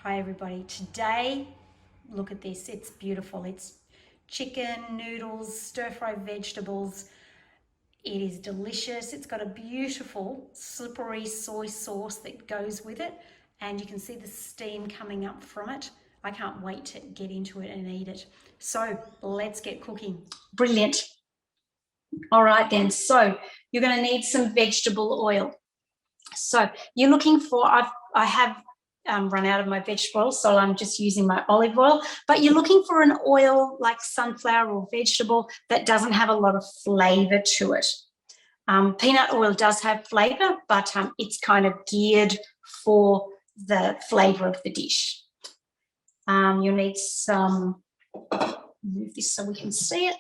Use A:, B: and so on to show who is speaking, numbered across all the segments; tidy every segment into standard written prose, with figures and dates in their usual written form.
A: Hi everybody. Today, look at this. It's beautiful. It's chicken, noodles, stir-fry vegetables. It is delicious. It's got a beautiful slippery soy sauce that goes with it, and you can see the steam coming up from it. I can't wait to get into it and eat it. So let's get cooking.
B: Brilliant. All right then, so you're going to need some vegetable oil. So you're looking for, I have run out of my vegetable oil, so I'm just using my olive oil, but you're looking for an oil like sunflower or vegetable that doesn't have a lot of flavour to it. Peanut oil does have flavour, but it's kind of geared for the flavour of the dish. You'll need some, move this so we can see it.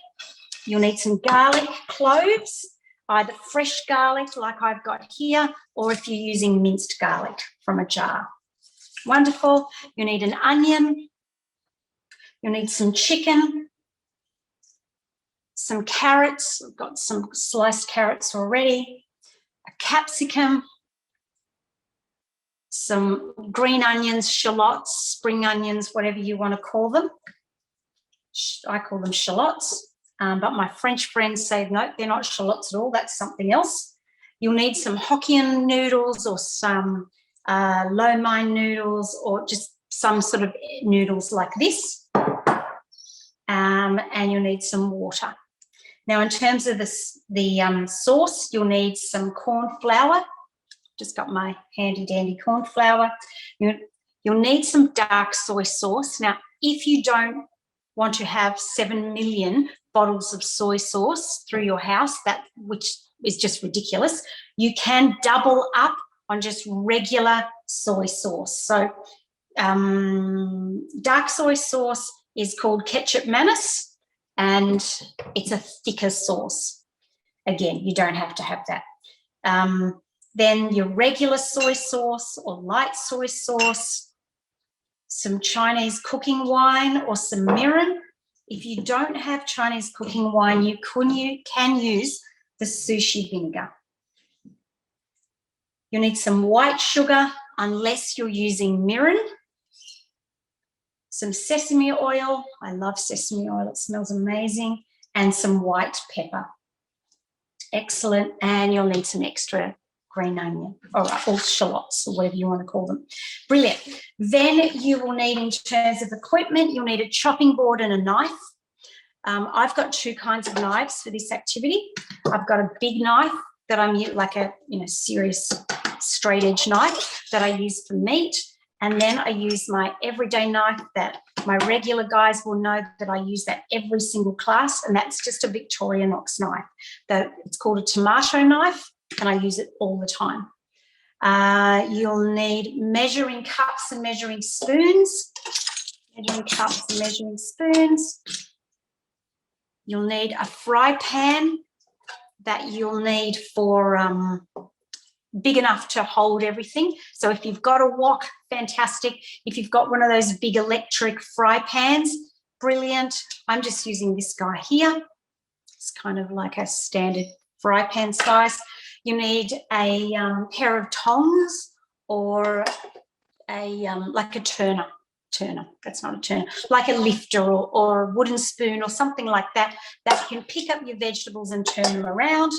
B: You'll need some garlic cloves, either fresh garlic like I've got here, or if you're using minced garlic from a jar. Wonderful. You need an onion. You'll need some chicken, some carrots. I've got some sliced carrots already, a capsicum, some green onions, shallots, spring onions, whatever you want to call them. I call them shallots. But my French friends say, no, they're not shallots at all. That's something else. You'll need some Hokkien noodles or some lo mein noodles or just some sort of noodles like this. And you'll need some water. Now, in terms of the sauce, you'll need some corn flour. Just got my handy-dandy corn flour. You'll need some dark soy sauce. Now, if you don't want to have 7 million bottles of soy sauce through your house, which is just ridiculous, you can double up on just regular soy sauce. So dark soy sauce is called ketchup manis, and it's a thicker sauce. Again, you don't have to have that. Then your regular soy sauce or light soy sauce, some Chinese cooking wine or some mirin. If you don't have Chinese cooking wine, you can use the sushi vinegar. You'll need some white sugar unless you're using mirin. Some sesame oil. I love sesame oil. It smells amazing. And some white pepper. Excellent. And you'll need some extra green onion or shallots or whatever you want to call them. Brilliant. Then you will need, in terms of equipment, you'll need a chopping board and a knife. I've got two kinds of knives for this activity. I've got a big knife that I'm using, like a serious straight edge knife that I use for meat, and then I use my everyday knife that my regular guys will know that I use that every single class, and that's just a Victorinox knife. It's called a tomato knife, and I use it all the time. You'll need measuring cups and measuring spoons. Measuring cups and measuring spoons. You'll need a fry pan that you'll need for big enough to hold everything. So if you've got a wok, fantastic. If you've got one of those big electric fry pans, brilliant. I'm just using this guy here. It's kind of like a standard fry pan size. You need a pair of tongs or like a turner. That's not a turner, like a lifter or a wooden spoon or something like that you can pick up your vegetables and turn them around.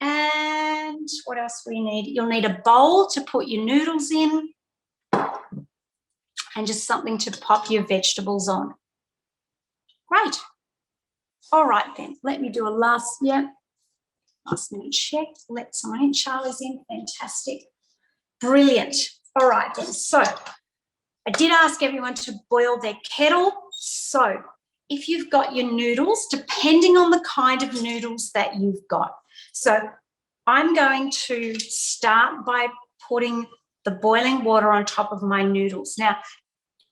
B: And what else will you need? You'll need a bowl to put your noodles in and just something to pop your vegetables on. Great. All right then, let me do a last minute check. Let someone in. Charlie's in. Fantastic. Brilliant. All right then, so I did ask everyone to boil their kettle. So if you've got your noodles, depending on the kind of noodles that you've got. So I'm going to start by putting the boiling water on top of my noodles. Now,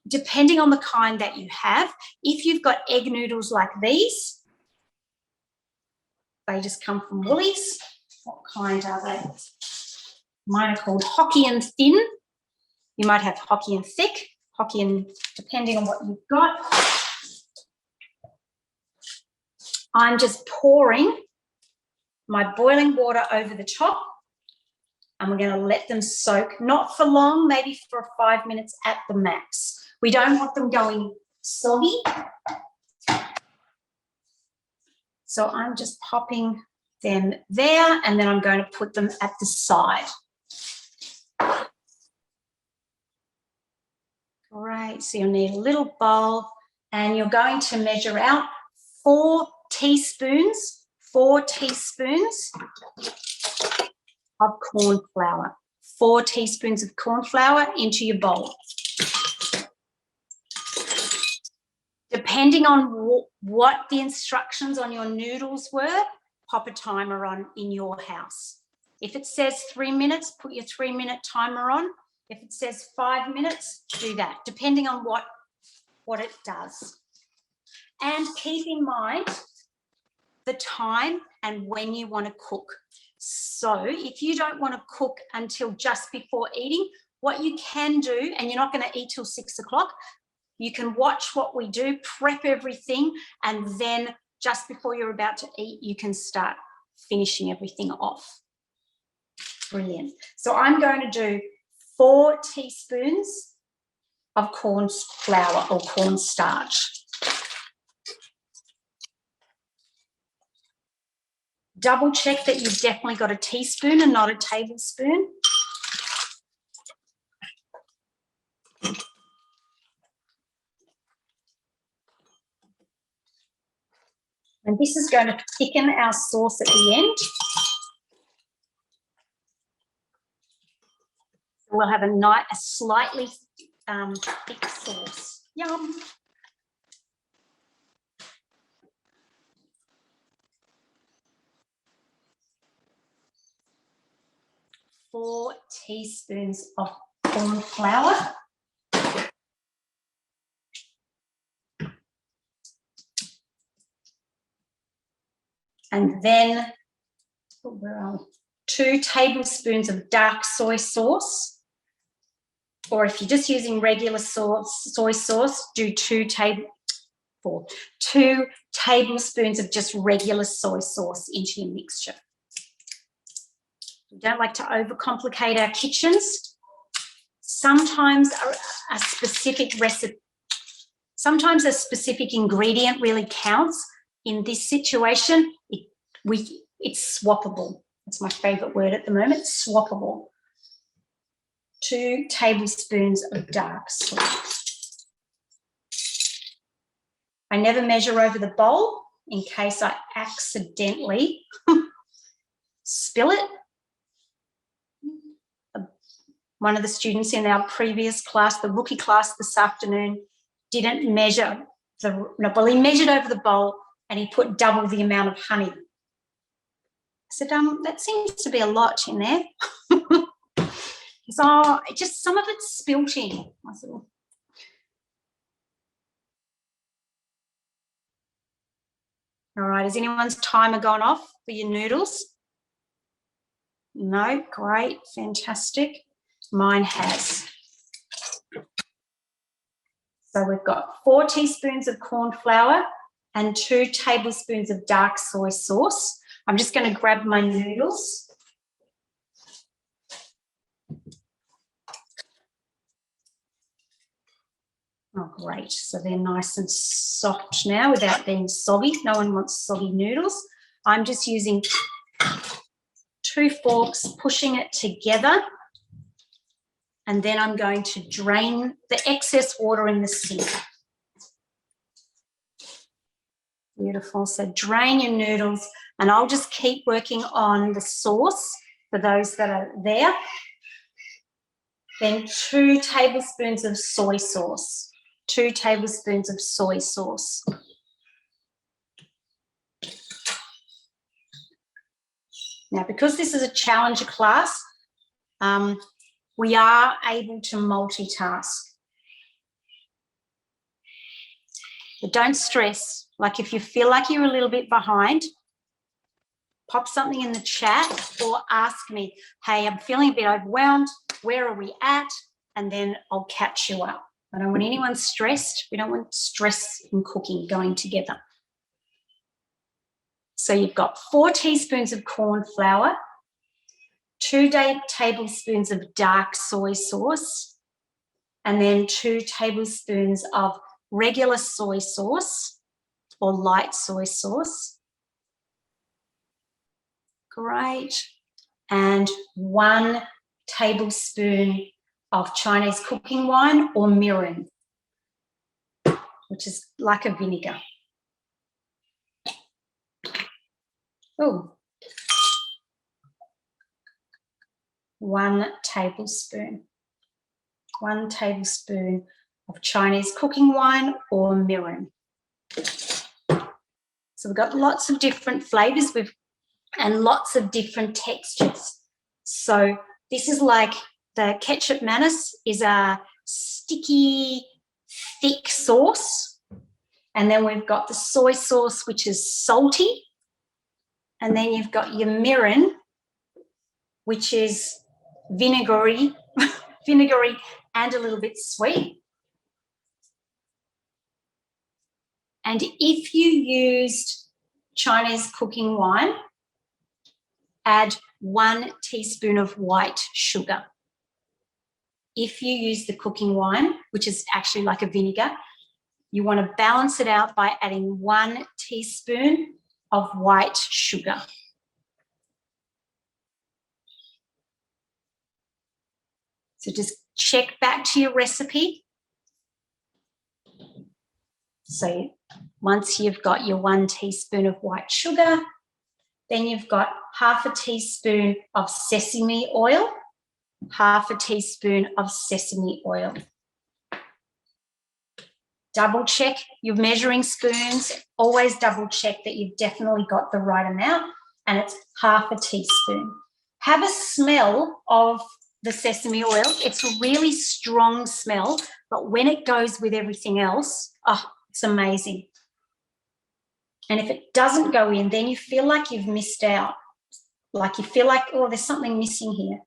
B: depending on the kind that you have, if you've got egg noodles like these, they just come from Woolies. What kind are they? Mine are called Hokkien thin. You might have Hokkien thick, Hokkien, depending on what you've got. I'm just pouring my boiling water over the top. and we're going to let them soak, not for long, maybe for 5 minutes at the max. We don't want them going soggy. So I'm just popping them there, and then I'm going to put them at the side. Great, so you'll need a little bowl, and you're going to measure out 4 teaspoons of corn flour. 4 teaspoons of corn flour into your bowl. Depending on what the instructions on your noodles were, pop a timer on in your house. If it says 3 minutes, put your 3-minute timer on. If it says 5 minutes, do that, depending on what it does. And keep in mind the time and when you want to cook. So if you don't want to cook until just before eating, what you can do, and you're not going to eat till 6 o'clock, you can watch what we do, prep everything, and then just before you're about to eat, you can start finishing everything off. Brilliant. So I'm going to do 4 teaspoons of corn flour or corn starch. Double check that you've definitely got a teaspoon and not a tablespoon. And this is going to thicken our sauce at the end. We'll have a slightly thick sauce. Yum. Four teaspoons of corn flour. And then 2 tablespoons of dark soy sauce. Or if you're just using regular soy sauce, do 2 tablespoons of just regular soy sauce into your mixture. We don't like to overcomplicate our kitchens. Sometimes a specific recipe, sometimes a specific ingredient really counts. In this situation, it's swappable. That's my favourite word at the moment, swappable. 2 tablespoons of dark soy. I never measure over the bowl in case I accidentally spill it. One of the students in our previous class, the rookie class this afternoon, didn't measure he measured over the bowl and he put double the amount of honey. I said, that seems to be a lot in there. So just some of it's spilting. I said, all right, has anyone's timer gone off for your noodles? No, great, fantastic. Mine has. So we've got 4 teaspoons of corn flour and 2 tablespoons of dark soy sauce. I'm just going to grab my noodles. Oh, great. So they're nice and soft now without being soggy. No one wants soggy noodles. I'm just using 2 forks, pushing it together. And then I'm going to drain the excess water in the sink. Beautiful. So drain your noodles, and I'll just keep working on the sauce for those that are there. Then 2 tablespoons of soy sauce. 2 tablespoons of soy sauce. Now, because this is a challenger class, we are able to multitask. But don't stress. Like if you feel like you're a little bit behind, pop something in the chat or ask me, hey, I'm feeling a bit overwhelmed. Where are we at? And then I'll catch you up. I don't want anyone stressed. We don't want stress and cooking going together. So you've got 4 teaspoons of corn flour, 2 tablespoons of dark soy sauce, and then 2 tablespoons of regular soy sauce or light soy sauce. Great. And 1 tablespoon of Chinese cooking wine or mirin, which is like a vinegar. Oh, 1 tablespoon. 1 tablespoon of Chinese cooking wine or mirin. So we've got lots of different flavors and lots of different textures. So this is like the ketchup mayonnaise is a sticky, thick sauce. And then we've got the soy sauce, which is salty. And then you've got your mirin, which is vinegary, vinegary and a little bit sweet. And if you used Chinese cooking wine, add 1 teaspoon of white sugar. If you use the cooking wine, which is actually like a vinegar, you want to balance it out by adding 1 teaspoon of white sugar. So just check back to your recipe. So once you've got your 1 teaspoon of white sugar, then you've got 1/2 teaspoon of sesame oil, 1/2 teaspoon of sesame oil. Double check your measuring spoons. Always double check that you've definitely got the right amount, and it's 1/2 teaspoon. Have a smell of the sesame oil. It's a really strong smell, but when it goes with everything else, oh, it's amazing. And if it doesn't go in, then you feel like you've missed out. Like you feel like, oh, there's something missing here.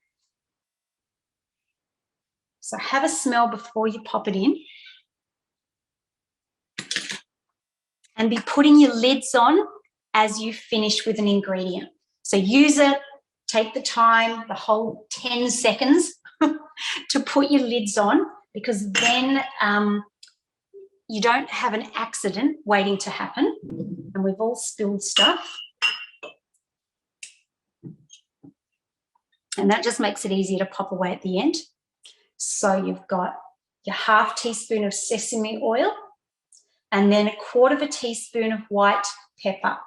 B: So have a smell before you pop it in. And be putting your lids on as you finish with an ingredient. So use it, take the time, the whole 10 seconds to put your lids on, because then you don't have an accident waiting to happen. And we've all spilled stuff. And that just makes it easier to pop away at the end. So you've got your 1/2 teaspoon of sesame oil, and then 1/4 teaspoon of white pepper.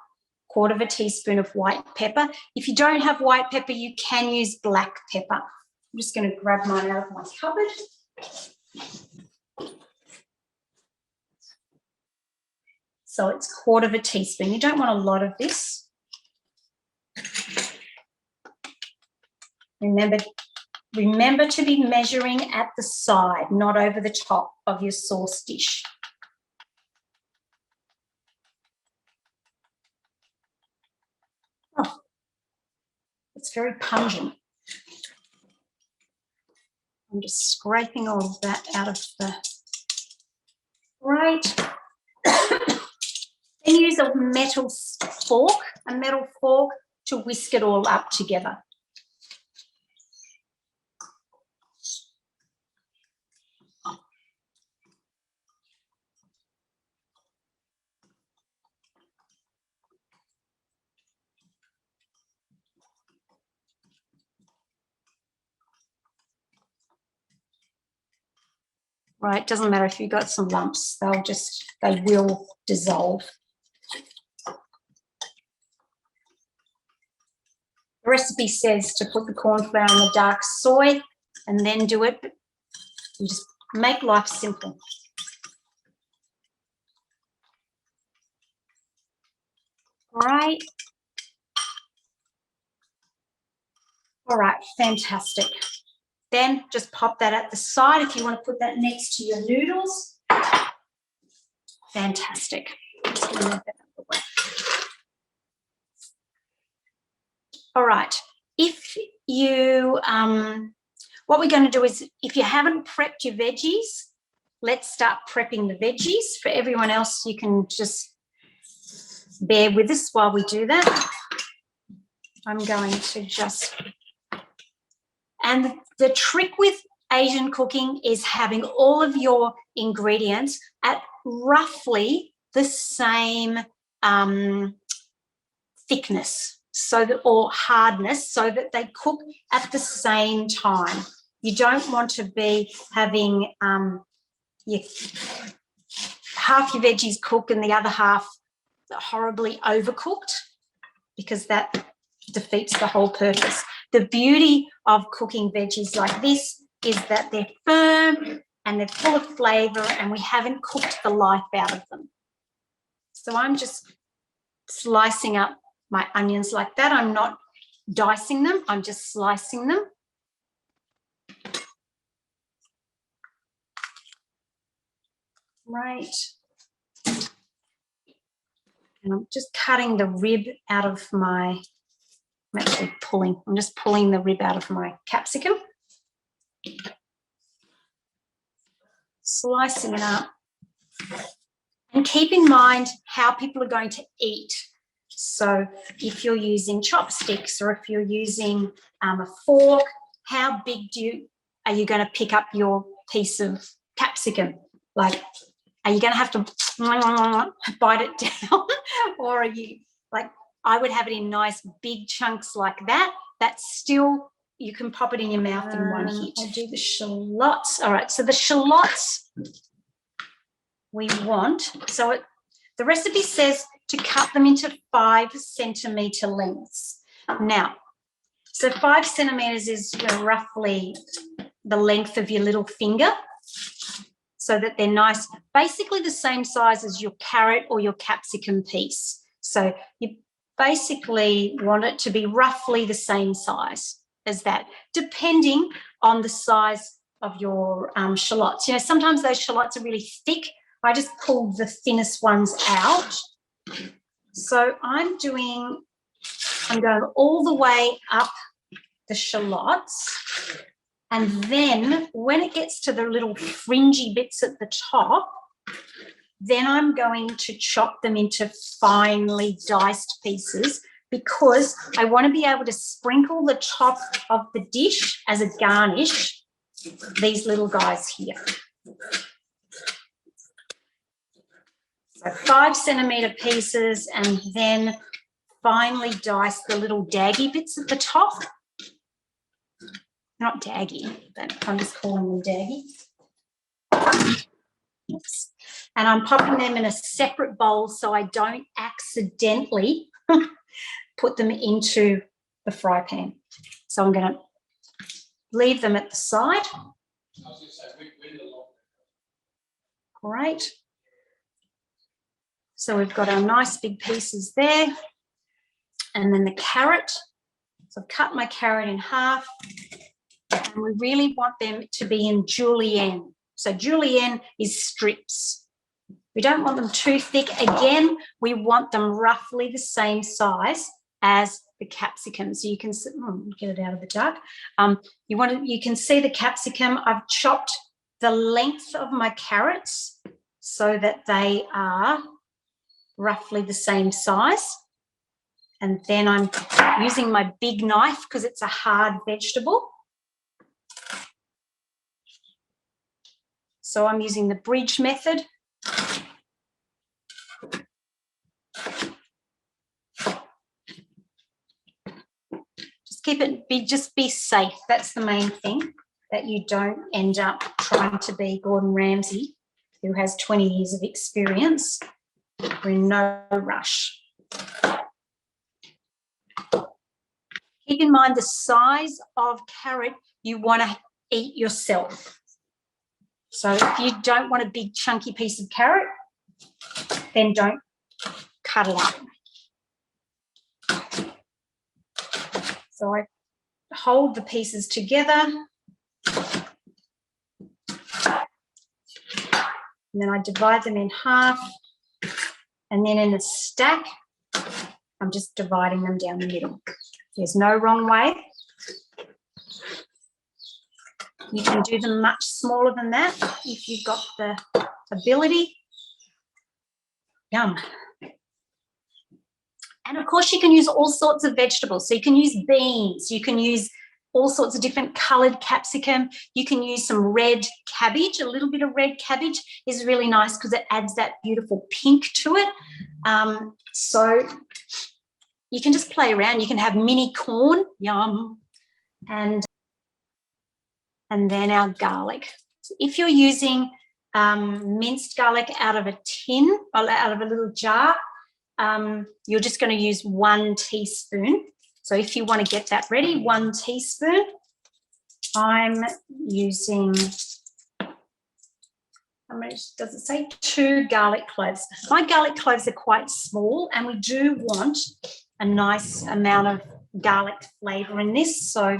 B: 1/4 teaspoon of white pepper. If you don't have white pepper, you can use black pepper. I'm just going to grab mine out of my cupboard. So it's 1/4 teaspoon. You don't want a lot of this. Remember to be measuring at the side, not over the top of your sauce dish. Oh, it's very pungent. I'm just scraping all of that out of the... Right. Then use a metal fork to whisk it all up together. Right, doesn't matter if you've got some lumps, they will dissolve. The recipe says to put the corn flour in the dark soy and then do it, but you just make life simple. Right. All right, fantastic. Then just pop that at the side if you want to put that next to your noodles. Fantastic. Just gonna move that out of the way. All right. If you, what we're going to do is, if you haven't prepped your veggies, let's start prepping the veggies. For everyone else, you can just bear with us while we do that. I'm going to just And the trick with Asian cooking is having all of your ingredients at roughly the same thickness, so that, or hardness, so that they cook at the same time. You don't want to be having half your veggies cook and the other half horribly overcooked, because that defeats the whole purpose. The beauty of cooking veggies like this is that they're firm and they're full of flavour, and we haven't cooked the life out of them. So I'm just slicing up my onions like that. I'm not dicing them, I'm just slicing them. Right. And I'm just cutting the rib out of my, I'm actually pulling, I'm just pulling the rib out of my capsicum. Slicing it up. And keep in mind how people are going to eat. So if you're using chopsticks, or if you're using a fork, how big are you going to pick up your piece of capsicum? Like, are you going to have to bite it down? Or are you, like, I would have it in nice big chunks like that. That's still, you can pop it in your mouth in one hit. I'll do the shallots. All right, so the shallots we want, so the recipe says to cut them into 5 centimetre lengths. Now, so 5 centimetres is roughly the length of your little finger, so that they're nice, basically the same size as your carrot or your capsicum piece. So you basically want it to be roughly the same size as that, depending on the size of your shallots. You know, sometimes those shallots are really thick. I just pulled the thinnest ones out. So I'm going all the way up the shallots, and then when it gets to the little fringy bits at the top, then I'm going to chop them into finely diced pieces, because I want to be able to sprinkle the top of the dish as a garnish, these little guys here. So 5 centimetre pieces, and then finely dice the little daggy bits at the top. Not daggy, but I'm just calling them daggy. Oops. And I'm popping them in a separate bowl so I don't accidentally put them into the fry pan. So I'm going to leave them at the side. Great. So we've got our nice big pieces there. And then the carrot. So I've cut my carrot in half. And we really want them to be in julienne. So julienne is strips. We don't want them too thick. Again, we want them roughly the same size as the capsicum. So you can get it out of the dark. You can see the capsicum. I've chopped the length of my carrots so that they are roughly the same size. And then I'm using my big knife because it's a hard vegetable. So I'm using the bridge method. Just be safe. That's the main thing, that you don't end up trying to be Gordon Ramsay, who has 20 years of experience. We're in no rush. Keep in mind the size of carrot you want to eat yourself. So if you don't want a big chunky piece of carrot, then don't cut it up. So I hold the pieces together, and then I divide them in half, and then in a stack, I'm just dividing them down the middle. There's no wrong way. You can do them much smaller than that if you've got the ability. Yum. And of course, you can use all sorts of vegetables. So you can use beans, you can use all sorts of different coloured capsicum. You can use some red cabbage. A little bit of red cabbage is really nice because it adds that beautiful pink to it. So you can just play around. You can have mini corn, yum, and then our garlic. If you're using minced garlic out of a tin or out of a little jar, you're just going to use 1 teaspoon. So if you want to get that ready, 1 teaspoon. I'm using, how much does it say? 2 garlic cloves. My garlic cloves are quite small, and we do want a nice amount of garlic flavour in this. So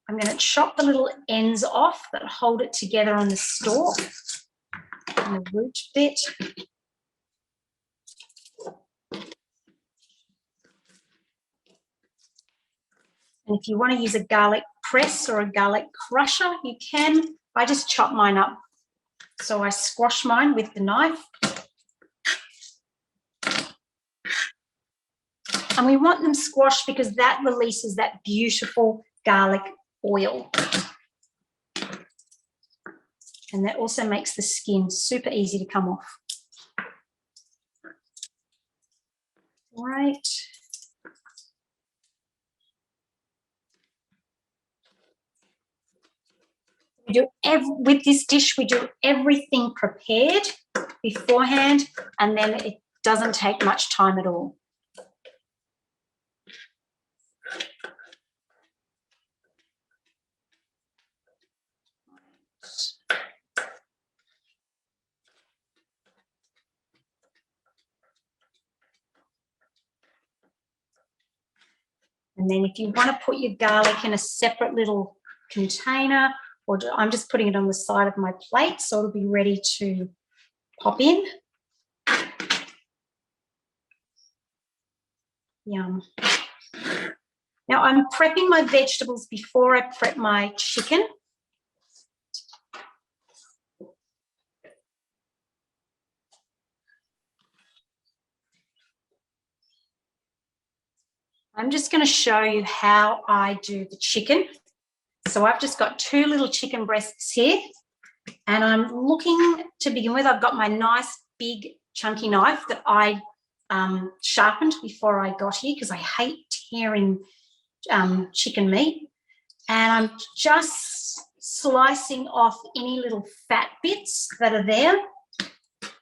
B: I'm going to chop the little ends off that hold it together on the stalk and the root bit. And if you want to use a garlic press or a garlic crusher, you can. I just chop mine up. So I squash mine with the knife. And we want them squashed because that releases that beautiful garlic oil. And that also makes the skin super easy to come off. Right. With this dish, we do everything prepared beforehand, and then it doesn't take much time at all. And then if you want to put your garlic in a separate little container, or I'm just putting it on the side of my plate so it'll be ready to pop in. Yum. Now I'm prepping my vegetables before I prep my chicken. I'm just going to show you how I do the chicken. So I've just got 2 little chicken breasts here, and I'm looking to begin with. I've got my nice big chunky knife that I sharpened before I got here because I hate tearing chicken meat. And I'm just slicing off any little fat bits that are there,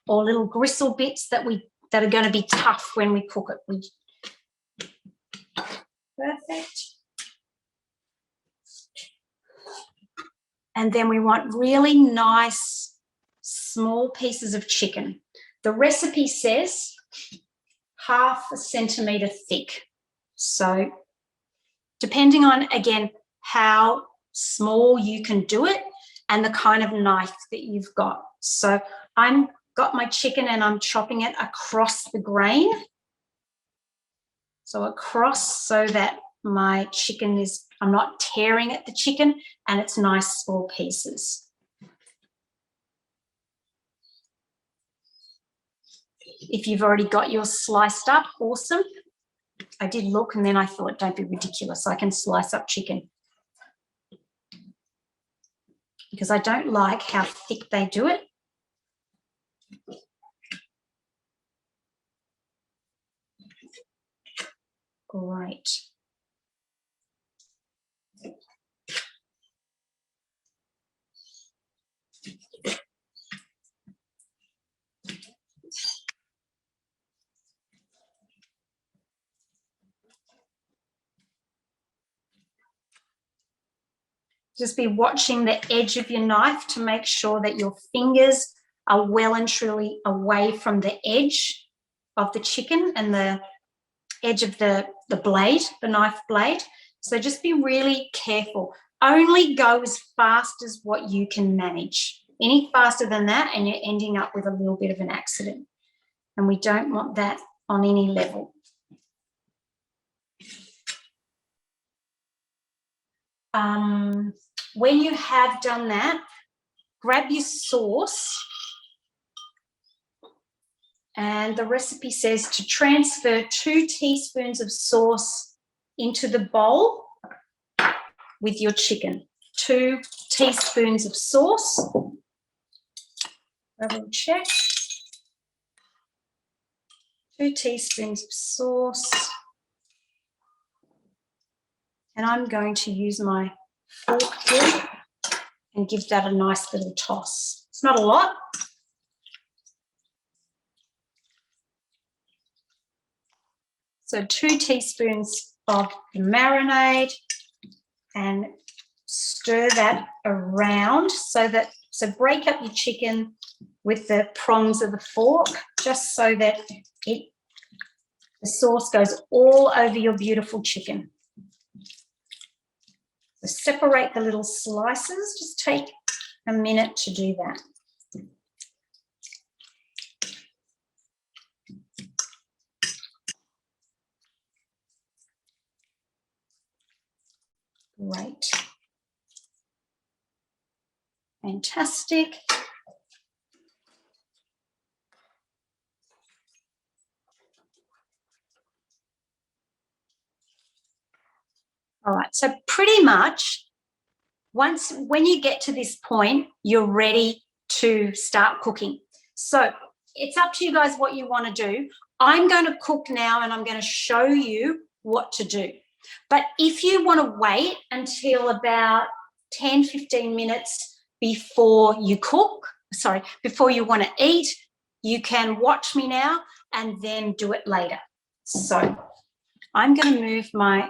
B: or little gristle bits that are going to be tough when we cook it. Perfect. And then we want really nice small pieces of chicken. The recipe says 1/2 centimetre thick. So depending on, again, how small you can do it and the kind of knife that you've got. So I've got my chicken and I'm chopping it across the grain. So across, so that my chicken is, I'm not tearing at the chicken, and it's nice small pieces. If you've already got yours sliced up, awesome. I did look and then I thought, don't be ridiculous, I can slice up chicken. Because I don't like how thick they do it. Great. Just be watching the edge of your knife to make sure that your fingers are well and truly away from the edge of the chicken and the edge of the blade, the knife blade. So just be really careful. Only go as fast as what you can manage. Any faster than that and you're ending up with a little bit of an accident. And we don't want that on any level. When you have done that, grab your sauce, and the recipe says to transfer 2 teaspoons of sauce into the bowl. with your chicken. 2 teaspoons of sauce. Double check. 2 teaspoons of sauce. And I'm going to use my fork here and give that a nice little toss. It's not a lot. So 2 teaspoons of the marinade, and stir that around so break up your chicken with the prongs of the fork, just so that the sauce goes all over your beautiful chicken. So separate the little slices. Just take a minute to do that. Great. Fantastic. All right, so pretty much when you get to this point, you're ready to start cooking. So it's up to you guys what you want to do. I'm going to cook now and I'm going to show you what to do. But if you want to wait until about 10, 15 minutes before you before you want to eat, you can watch me now and then do it later. So I'm going to move my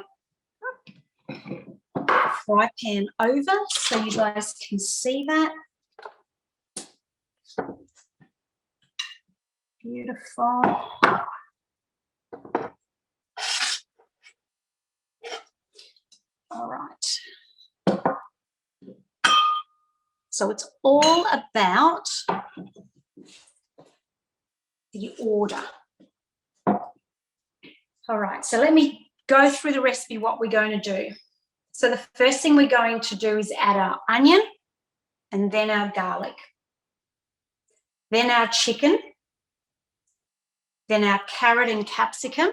B: fry pan over so you guys can see that. Beautiful. All right. So it's all about the order. All right, so let me go through the recipe, what we're going to do. So the first thing we're going to do is add our onion and then our garlic, then our chicken, then our carrot and capsicum,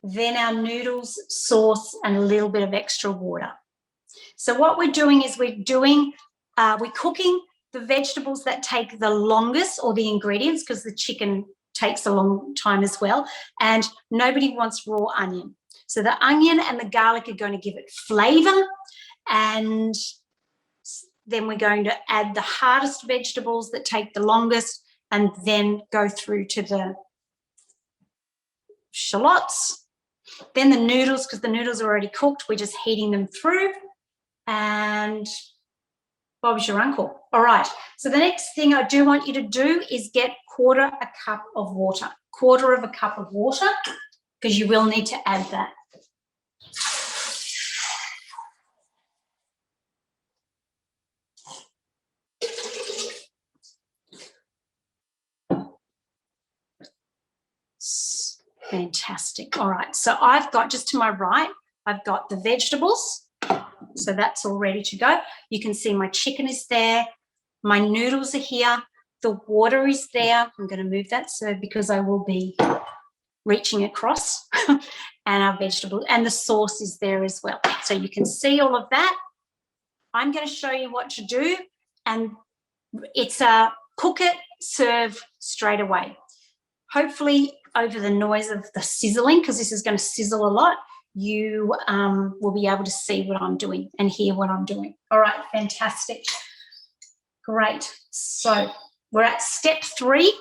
B: then our noodles, sauce, and a little bit of extra water. So what we're doing is we're cooking the vegetables that take the longest, or the ingredients, because the chicken takes a long time as well, and nobody wants raw onion. So the onion and the garlic are going to give it flavor, and then we're going to add the hardest vegetables that take the longest, and then go through to the shallots, then the noodles, because the noodles are already cooked, we're just heating them through, and Bob's your uncle. All right, so the next thing I do want you to do is get quarter of a cup of water, because you will need to add that. Fantastic. All right, so I've got, just to my right, I've got the vegetables. So that's all ready to go. You can see my chicken is there. My noodles are here. The water is there. I'm going to move that because I will be reaching across. And our vegetable and the sauce is there as well. So you can see all of that. I'm going to show you what to do. And it's a cook it, serve straight away. Hopefully over the noise of the sizzling, because this is going to sizzle a lot, you will be able to see what I'm doing and hear what I'm doing. All right, fantastic. Great. So we're at step 3.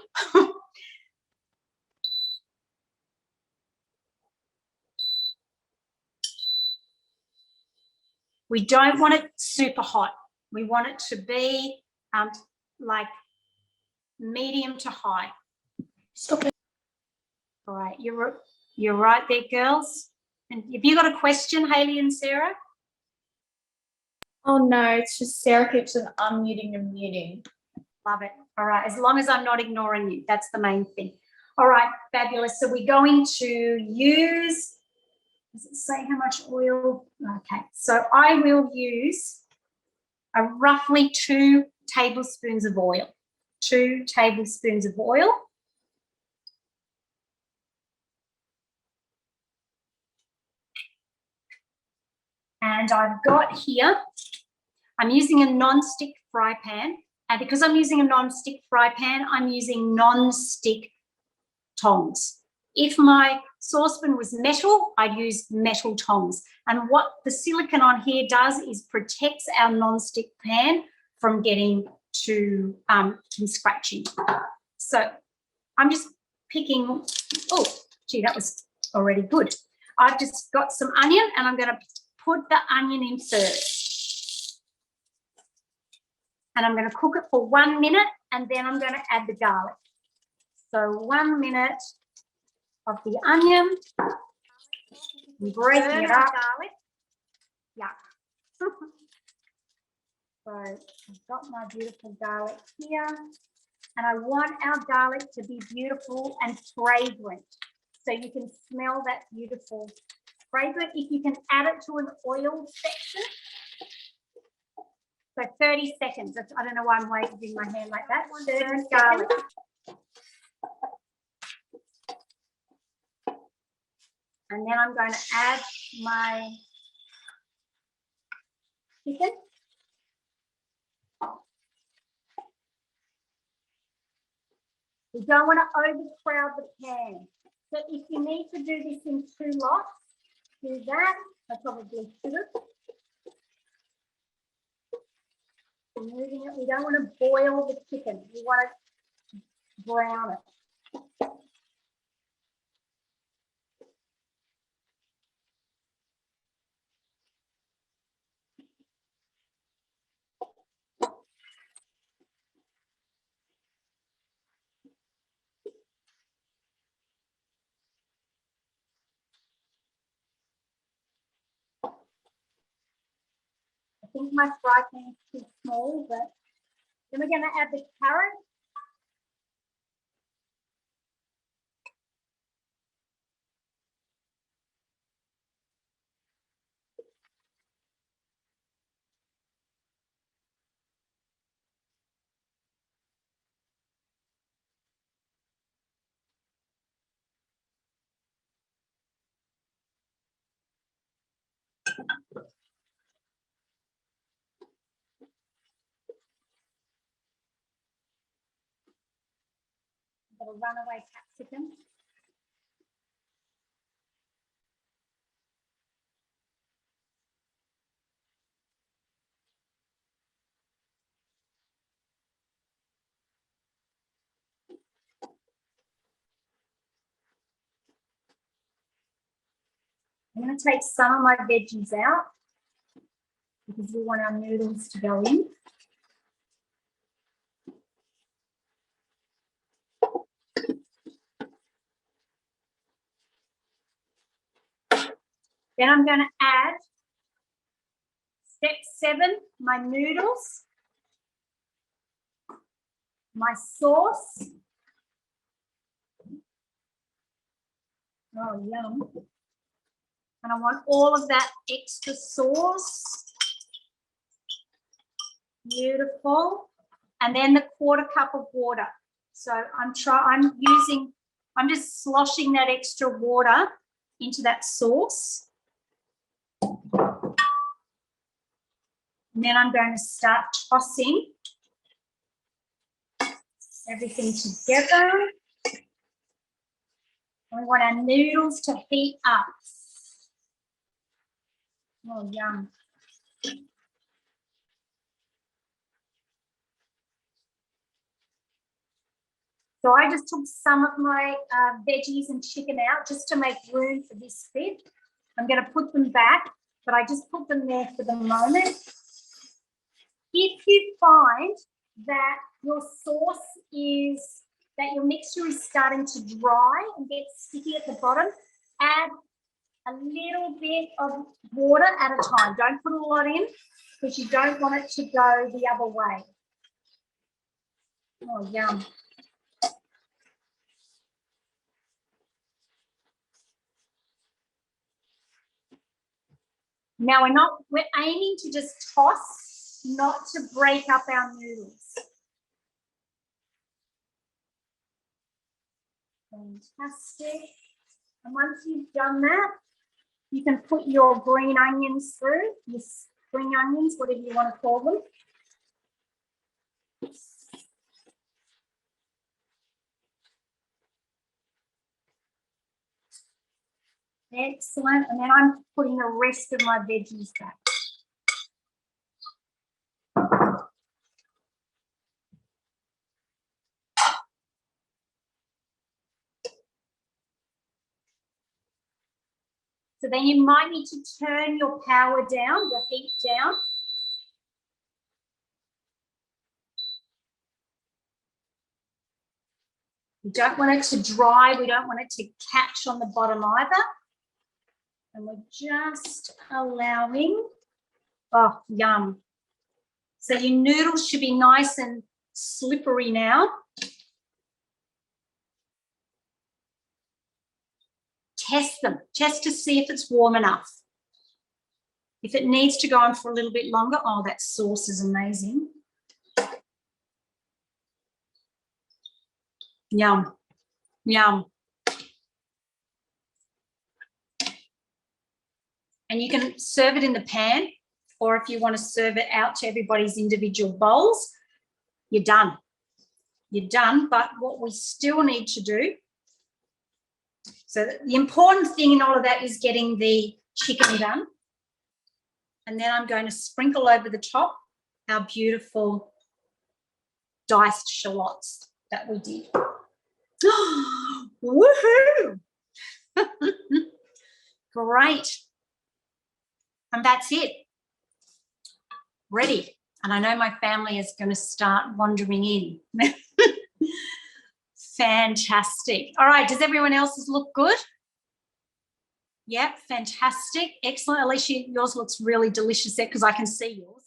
B: We don't want it super hot. We want it to be like medium to high. Stop it. All right, you're right there, girls. And have you got a question, Hayley and Sarah?
C: Oh no, it's just Sarah keeps on unmuting and muting.
B: Love it. All right, as long as I'm not ignoring you, that's the main thing. All right, fabulous. So we're going to use, does it say how much oil? Okay, so I will use roughly 2 tablespoons of oil. 2 tablespoons of oil. And I've got here, I'm using a non-stick fry pan. And because I'm using a non-stick fry pan, I'm using non-stick tongs. If my saucepan was metal, I'd use metal tongs. And what the silicone on here does is protects our non-stick pan from getting to from scratching. So I'm just picking, oh, gee, that was already good. I've just got some onion and I'm going to put the onion in first. And I'm going to cook it for 1 minute and then I'm going to add the garlic. So 1 minute of the onion, breaking it up. Garlic. Yeah. So I've got my beautiful garlic here. And I want our garlic to be beautiful and fragrant. So you can smell that beautiful fragrant. If you can add it to an oil section. So 30 seconds. I don't know why I'm waving my hand like that. 30 garlic. And then I'm going to add my chicken. We don't want to overcrowd the pan. So if you need to do this in 2 lots, do that. I probably should have. Moving it. We don't want to boil the chicken. We want to brown it. I think my fry pan is too small, but then we're going to add the carrot. A runaway capsicum. I'm going to take some of my veggies out because we want our noodles to go in. Then I'm going to add step 7, my noodles, my sauce. Oh, yum. And I want all of that extra sauce. Beautiful. And then the 1/4 cup of water. So I'm just sloshing that extra water into that sauce. And then I'm going to start tossing everything together. And we want our noodles to heat up. Oh, yum. So I just took some of my veggies and chicken out just to make room for this bit. I'm going to put them back, but I just put them there for the moment. If you find that your your mixture is starting to dry and get sticky at the bottom, add a little bit of water at a time. Don't put a lot in because you don't want it to go the other way. Oh, yum. Now we're aiming to just toss, not to break up our noodles. Fantastic. And once you've done that, You can put your green onions through, your spring onions, whatever you want to call them. Excellent. And then I'm putting the rest of my veggies back. So then you might need to turn your power down, the heat down. We don't want it to dry. We don't want it to catch on the bottom either. And we're just allowing, oh, yum. So your noodles should be nice and slippery now. Test them, just to see if it's warm enough. If it needs to go on for a little bit longer, oh, that sauce is amazing. Yum, yum. And you can serve it in the pan, or if you want to serve it out to everybody's individual bowls, you're done. You're done, but what we still need to do, so the important thing in all of that is getting the chicken done. And then I'm going to sprinkle over the top our beautiful diced shallots that we did. Woohoo! Great. And that's it. Ready. And I know my family is going to start wandering in. Fantastic. All right. Does everyone else's look good? Yep. Fantastic. Excellent. Alicia, yours looks really delicious there because I can see yours.